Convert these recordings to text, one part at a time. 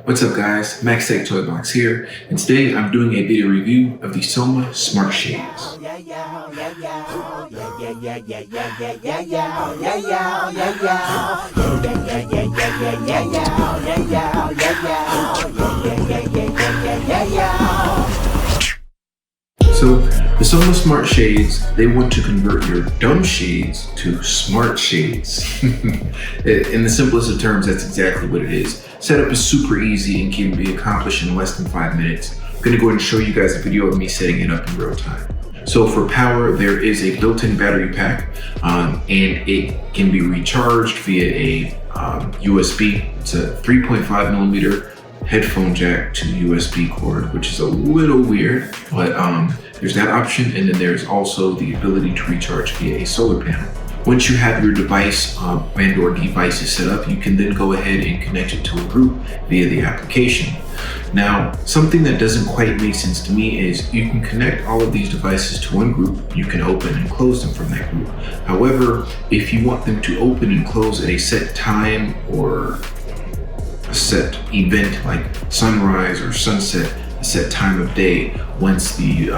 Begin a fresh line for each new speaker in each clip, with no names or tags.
What's up guys, Max Tech Toy Box here, and today I'm doing a video review of the SOMA Smart Shades. So, the SOMA Smart Shades, they want to convert your dumb shades to smart shades. In the simplest of terms, that's exactly what it is. Setup is super easy and can be accomplished in less than 5 minutes. I'm gonna go ahead and show you guys a video of me setting it up in real time. So for power, there is a built-in battery pack, and it can be recharged via a USB. It's a 3.5 millimeter headphone jack to USB cord, which is a little weird, but there's that option, and then there's also the ability to recharge via a solar panel. Once you have your device and or devices set up, you can then go ahead and connect it to a group via the application. Now, something that doesn't quite make sense to me is you can connect all of these devices to one group. You can open and close them from that group. However, if you want them to open and close at a set time or a set event like sunrise or sunset, a set time of day, once the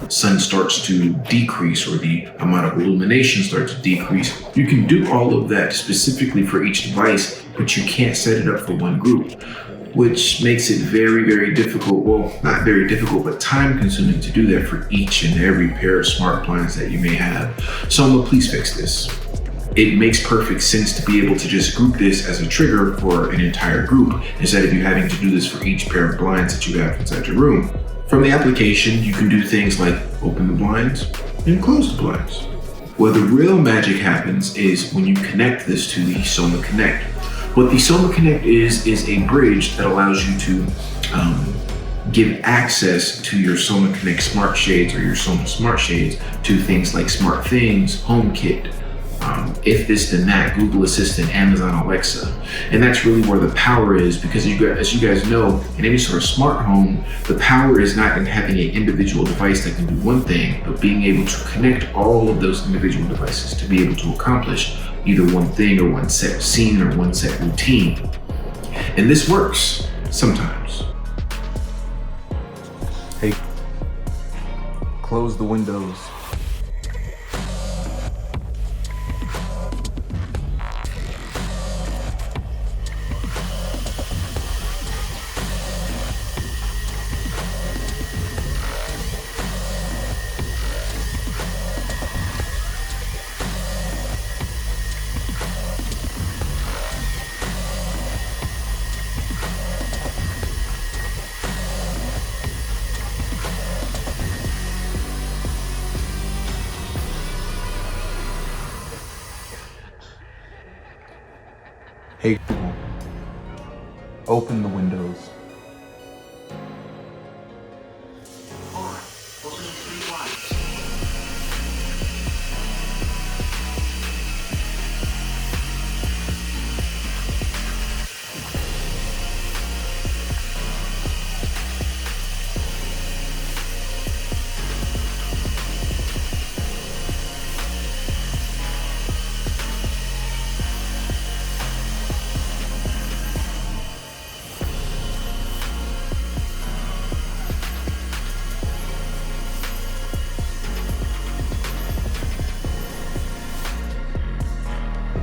sun starts to decrease or the amount of illumination starts to decrease, you can do all of that specifically for each device, but you can't set it up for one group, which makes it very, very difficult. Well, not very difficult, but time consuming to do that for each and every pair of smart blinds that you may have. SOMA, please fix this. It makes perfect sense to be able to just group this as a trigger for an entire group instead of you having to do this for each pair of blinds that you have inside your room. From the application, you can do things like open the blinds and close the blinds. Where the real magic happens is when you connect this to the SOMA Connect. What the SOMA Connect is a bridge that allows you to give access to your SOMA Connect Smart Shades or your SOMA Smart Shades to things like Smart Things, HomeKit, If This Then That, Google Assistant, Amazon Alexa. And that's really where the power is, because as you guys know, in any sort of smart home, the power is not in having an individual device that can do one thing, but being able to connect all of those individual devices to be able to accomplish either one thing or one set scene or one set routine. And this works sometimes.
Hey, close the windows. Hey Google, open the windows.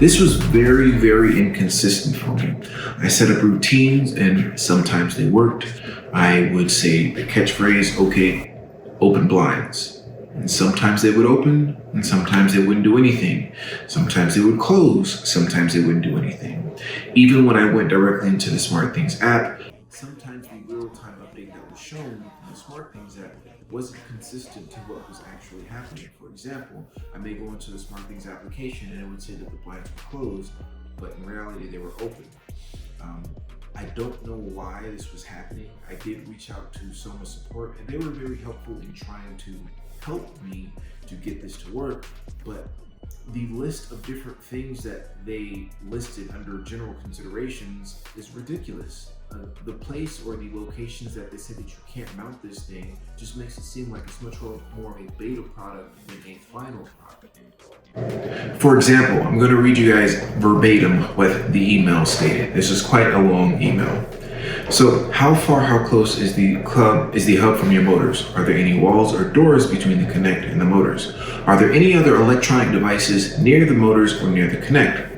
This was very, very inconsistent for me. I set up routines and sometimes they worked. I would say the catchphrase, okay, open blinds. And sometimes they would open and sometimes they wouldn't do anything. Sometimes they would close, sometimes they wouldn't do anything. Even when I went directly into the Smart Things app, sometimes the real-time update that was shown in the Smart Things app wasn't consistent to what was actually happening. For example, I may go into the Smart Things application and it would say that the blinds were closed, but in reality they were open. I don't know why this was happening. I did reach out to SOMA support and they were very helpful in trying to help me to get this to work, but the list of different things that they listed under general considerations is ridiculous. The place or the locations that they said that you can't mount this thing just makes it seem like it's much more of a beta product than a final product. For example, I'm going to read you guys verbatim what the email stated. This is quite a long email. So how close is the hub from your motors? Are there any walls or doors between the Connect and the motors? Are there any other electronic devices near the motors or near the Connect?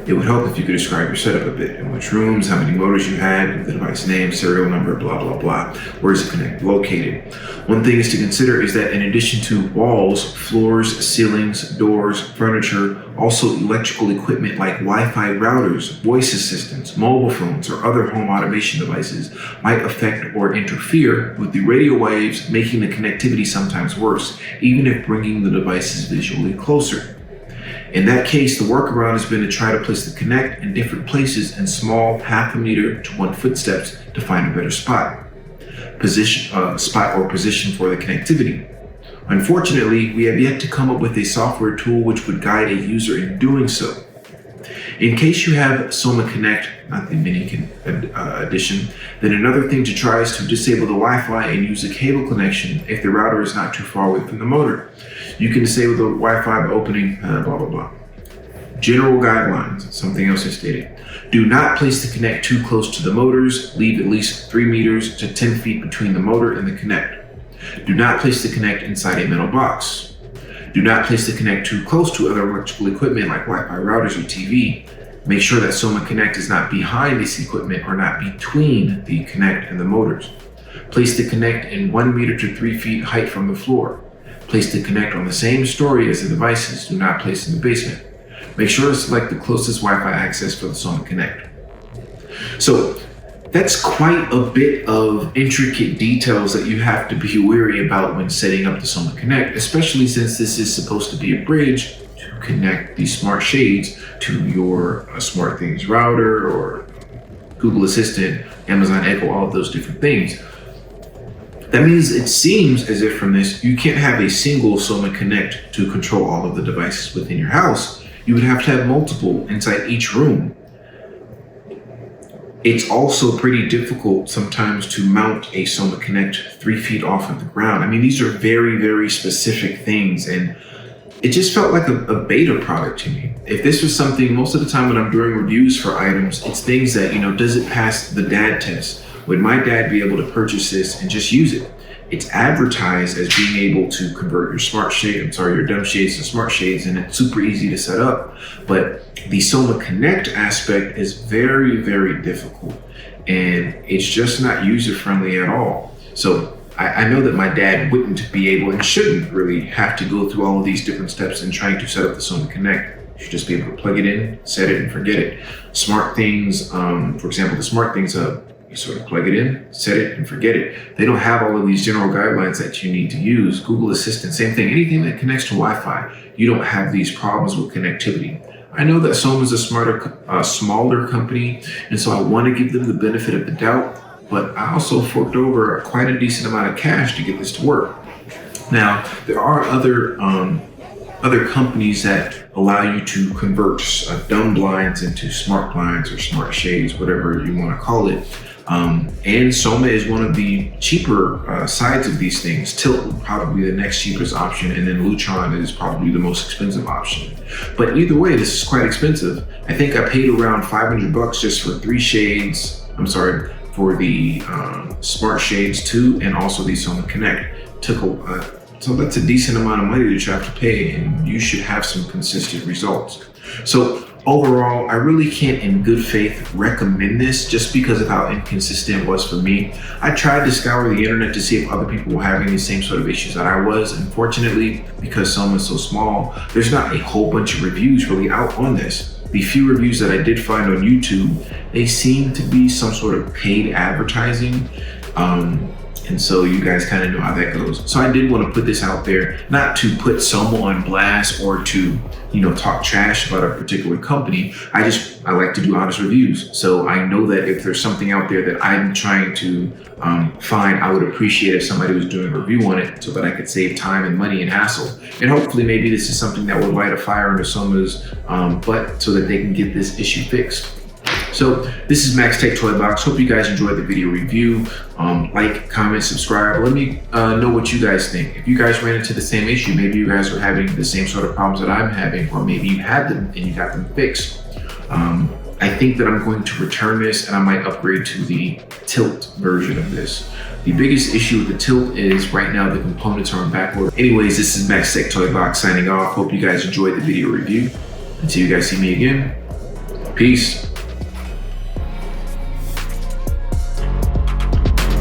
It would help if you could describe your setup a bit. In which rooms, how many motors you had, the device name, serial number, blah, blah, blah. Where is the Connect located? One thing is to consider is that in addition to walls, floors, ceilings, doors, furniture, also electrical equipment like Wi-Fi routers, voice assistants, mobile phones, or other home automation devices might affect or interfere with the radio waves, making the connectivity sometimes worse, even if bringing the devices visually closer. In that case, the workaround has been to try to place the Connect in different places in small 0.5 meter to 1 foot steps to find a better spot or position for the connectivity. Unfortunately, we have yet to come up with a software tool which would guide a user in doing so. In case you have SOMA Connect, not the mini edition, then another thing to try is to disable the Wi-Fi and use a cable connection if the router is not too far away from the motor. You can disable the Wi-Fi by opening blah, blah, blah. General guidelines, something else I stated. Do not place the Connect too close to the motors. Leave at least 3 meters to 10 feet between the motor and the Connect. Do not place the Connect inside a metal box. Do not place the Connect too close to other electrical equipment like Wi-Fi routers or TV. Make sure that SOMA Connect is not behind this equipment or not between the Connect and the motors. Place the Connect in 1 meter to 3 feet height from the floor. Place the Connect on the same story as the devices. Do not place in the basement. Make sure to select the closest Wi-Fi access for the SOMA Connect. So that's quite a bit of intricate details that you have to be wary about when setting up the SOMA Connect, especially since this is supposed to be a bridge to connect these smart shades to your SmartThings router or Google Assistant, Amazon Echo, all of those different things. That means it seems as if from this, you can't have a single SOMA Connect to control all of the devices within your house. You would have to have multiple inside each room. It's also pretty difficult sometimes to mount a SOMA Connect 3 feet off of the ground. I mean, these are very, very specific things, and it just felt like a beta product to me. If this was something, most of the time when I'm doing reviews for items, it's things that, does it pass the dad test? Would my dad be able to purchase this and just use it? It's advertised as being able to convert your dumb shades to smart shades, and it's super easy to set up. But the SOMA Connect aspect is very, very difficult, and it's just not user-friendly at all. So I know that my dad wouldn't be able and shouldn't really have to go through all of these different steps in trying to set up the SOMA Connect. You should just be able to plug it in, set it, and forget it. SmartThings, for example, the SmartThings Hub, you sort of plug it in, set it, and forget it. They don't have all of these general guidelines that you need to use. Google Assistant, same thing. Anything that connects to Wi-Fi, you don't have these problems with connectivity. I know that SOMA is a smaller company, and so I want to give them the benefit of the doubt, but I also forked over quite a decent amount of cash to get this to work. Now, there are other companies that allow you to convert dumb blinds into smart blinds or smart shades, whatever you want to call it. And SOMA is one of the cheaper sides of these things. Tilt would probably be the next cheapest option, and then Lutron is probably the most expensive option. But either way, this is quite expensive. I think I paid around $500 just for 3 shades. For the smart shades 2 and also the SOMA Connect. So that's a decent amount of money that you have to pay, and you should have some consistent results. So overall, I really can't in good faith recommend this just because of how inconsistent it was for me. I tried to scour the internet to see if other people were having the same sort of issues that I was. Unfortunately, because SOMA is so small, there's not a whole bunch of reviews really out on this. The few reviews that I did find on YouTube, they seem to be some sort of paid advertising. And so you guys kind of know how that goes. So I did want to put this out there, not to put SOMA on blast or to, talk trash about a particular company. I like to do honest reviews. So I know that if there's something out there that I'm trying to find, I would appreciate if somebody was doing a review on it so that I could save time and money and hassle. And hopefully maybe this is something that would light a fire under SOMA's butt so that they can get this issue fixed. So this is Max Tech Toy Box. Hope you guys enjoyed the video review. Like, comment, subscribe. Let me know what you guys think. If you guys ran into the same issue, maybe you guys are having the same sort of problems that I'm having, or maybe you had them and you got them fixed. I think that I'm going to return this and I might upgrade to the tilt version of this. The biggest issue with the tilt is right now the components are in backorder. Anyways, this is Max Tech Toy Box signing off. Hope you guys enjoyed the video review. Until you guys see me again, peace.